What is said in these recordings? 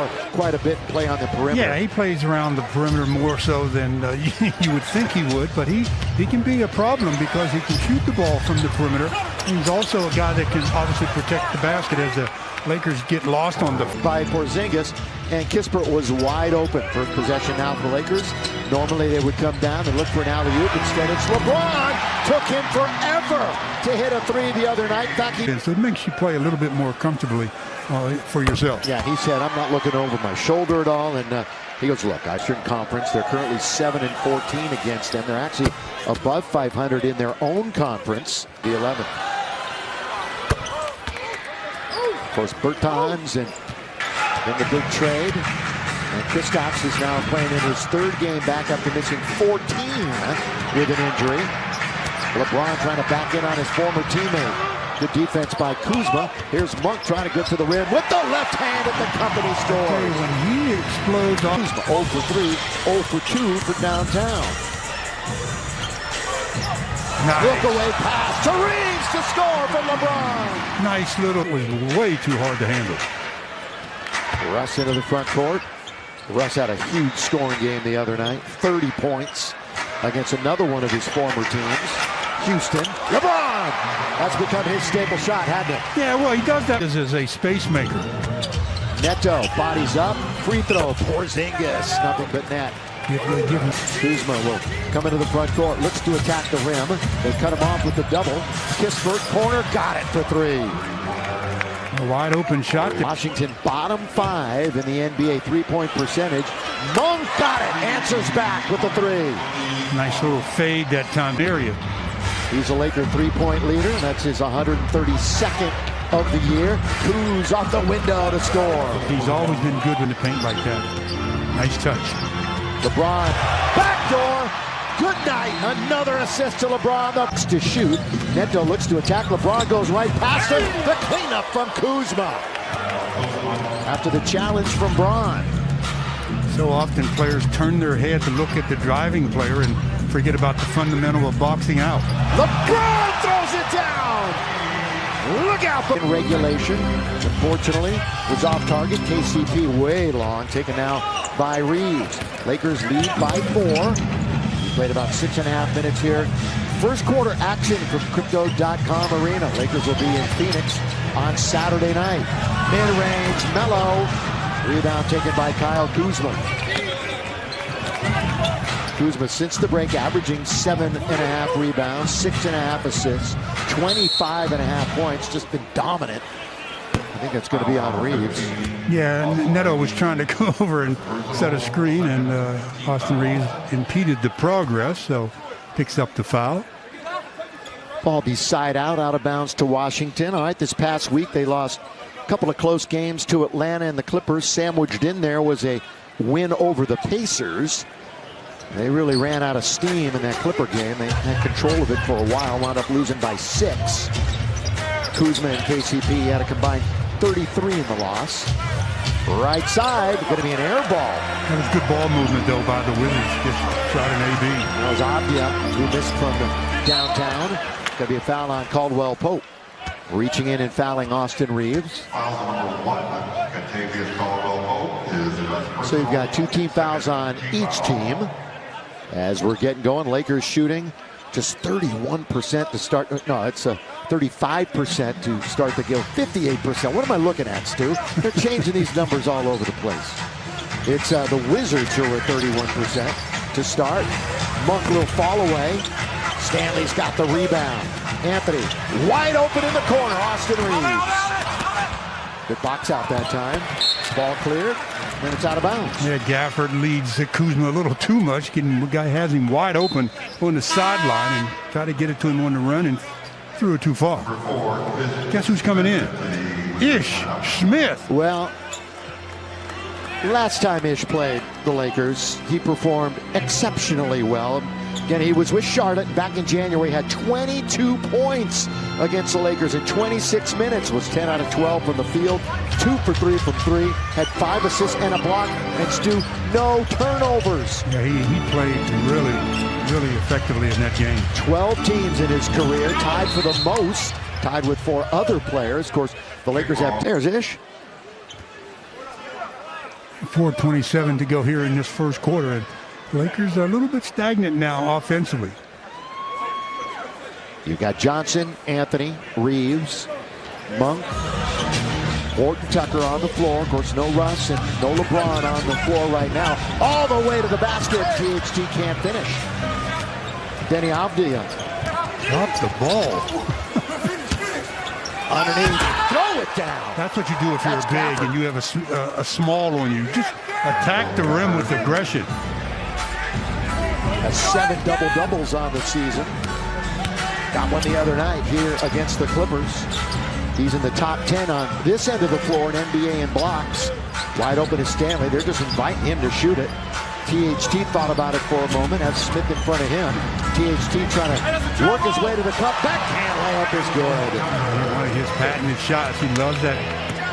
score quite a bit and play on the perimeter. Yeah, he plays around the perimeter more so than you would think he would, but he can be a problem because he can shoot the ball from the perimeter. He's also a guy that can obviously protect the basket as the Lakers get lost on the... By Porzingis, and Kispert was wide open. First possession now for the Lakers. Normally they would come down and look for an alley-oop. Instead it's LeBron. Took him forever to hit a three the other night. In fact, so it makes you play a little bit more comfortably for yourself. Yeah, he said, I'm not looking over my shoulder at all. And he goes, look, Eastern Conference, they're currently 7-14 against them. They're actually above 500 in their own conference, the 11th. Of course, Bertans and then the big trade. And Kristaps is now playing in his third game back after missing 14 with an injury. LeBron trying to back in on his former teammate. Good defense by Kuzma. Here's Monk trying to get to the rim with the left hand at the company store. Hey, when he explodes on Kuzma 0 for 3, 0 for 2 for downtown. Nice. Look away pass to Reeves to score for LeBron. Nice little, it was way too hard to handle. Russ into the front court. Russ had a huge scoring game the other night. 30 points against another one of his former teams, Houston. LeBron! That's become his staple shot, hasn't it? Yeah, well, he does that as a space maker. Neto, bodies up, free throw. Porzingis, nothing but net. Kuzma will come into the front court, looks to attack the rim. They cut him off with the double. Kispert, corner, got it for three. A wide open shot. Washington bottom 5 in the NBA three-point percentage. Monk got it, answers back with the three. Nice little fade that time area. He's a Laker three-point leader, and that's his 132nd of the year. Kuz off the window to score. He's always been good in the paint like that. Nice touch. LeBron, backdoor, good night. Another assist to LeBron, looks to shoot. Neto looks to attack, LeBron goes right past him. The cleanup from Kuzma. After the challenge from Braun. So often players turn their head to look at the driving player and forget about the fundamental of boxing out. LeBron throws it down. Look out for in regulation. Unfortunately, was off target. KCP way long, taken now by Reeves. Lakers lead by 4. We played about 6.5 minutes here. First quarter action from Crypto.com Arena. Lakers will be in Phoenix on Saturday night. Mid-range, Melo. Rebound taken by Kyle Kuzma. Kuzma since the break averaging 7.5 rebounds, 6.5 assists, 25.5 points, just been dominant. I think that's going to be on Reeves. Yeah, Neto was trying to go over and set a screen, and Austin Reeves impeded the progress, so picks up the foul. Ball be side out of bounds to Washington. All right, this past week they lost a couple of close games to Atlanta and the Clippers. Sandwiched in there was a win over the Pacers. They really ran out of steam in that Clipper game. They had control of it for a while, wound up losing by 6. Kuzma and KCP had a combined 33 in the loss. Right side, going to be an air ball. That was good ball movement, though, by the Wizards. Just shot an AB. That was Abdia, who missed from the downtown. Going to be a foul on Caldwell Pope. Reaching in and fouling Austin Reeves. So you've got 2 team fouls on each team. As we're getting going, Lakers shooting just 31% to start. No, it's 35% to start the game. 58%. What am I looking at, Stu? They're changing these numbers all over the place. It's the Wizards who are at 31% to start. Monk will fall away. Stanley's got the rebound. Anthony wide open in the corner. Austin Reeves. Good box out that time. Ball cleared. And it's out of bounds. Yeah, Gafford leads Kuzma a little too much. The guy has him wide open on the sideline and tried to get it to him on the run and threw it too far. Guess who's coming in? Ish Smith. Well, last time Ish played the Lakers, he performed exceptionally well. Again, he was with Charlotte back in January, had 22 points against the Lakers in 26 minutes, was 10 out of 12 from the field, 2 for 3 from 3, had 5 assists and a block, and Stu, no turnovers. Yeah, he played really effectively in that game. 12 teams in his career, tied for the most, tied with 4 other players. Of course, the Lakers have, there's Ish. 4:27 to go here in this first quarter. And Lakers are a little bit stagnant now offensively. You've got Johnson, Anthony, Reeves, Monk, Horton Tucker on the floor. Of course, no Russ and no LeBron on the floor right now. All the way to the basket. THT can't finish. Denny Avdia. Drop the ball. Underneath. Throw it down. That's what you do if you're big and you have a small on you. Just attack the rim with aggression. Has 7 double-doubles on the season. Got one the other night here against the Clippers. He's in the top 10 on this end of the floor in NBA in blocks. Wide open is Stanley. They're just inviting him to shoot it. THT thought about it for a moment. Has Smith in front of him. THT trying to work his way to the cup. Backhand layup is good. One of his patented shots. He loves that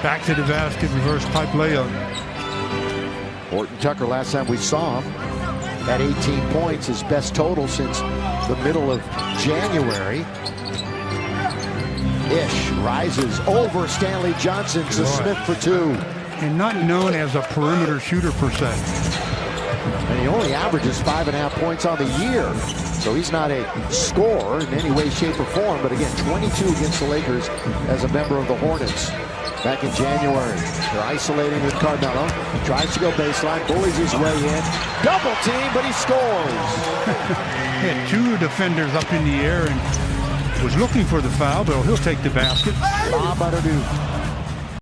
back to the basket reverse pipe layup. Horton Tucker, last time we saw him, at 18 points, his best total since the middle of January. Ish rises over Stanley Johnson to Smith for 2. And not known as a perimeter shooter per se. And he only averages 5.5 points on the year. So he's not a scorer in any way, shape, or form. But again, 22 against the Lakers as a member of the Hornets. Back in January, they're isolating with Carmelo. Tries to go baseline, bullies his way in. Double team, but he scores. He had 2 defenders up in the air and was looking for the foul, but he'll take the basket. Bob Underneath.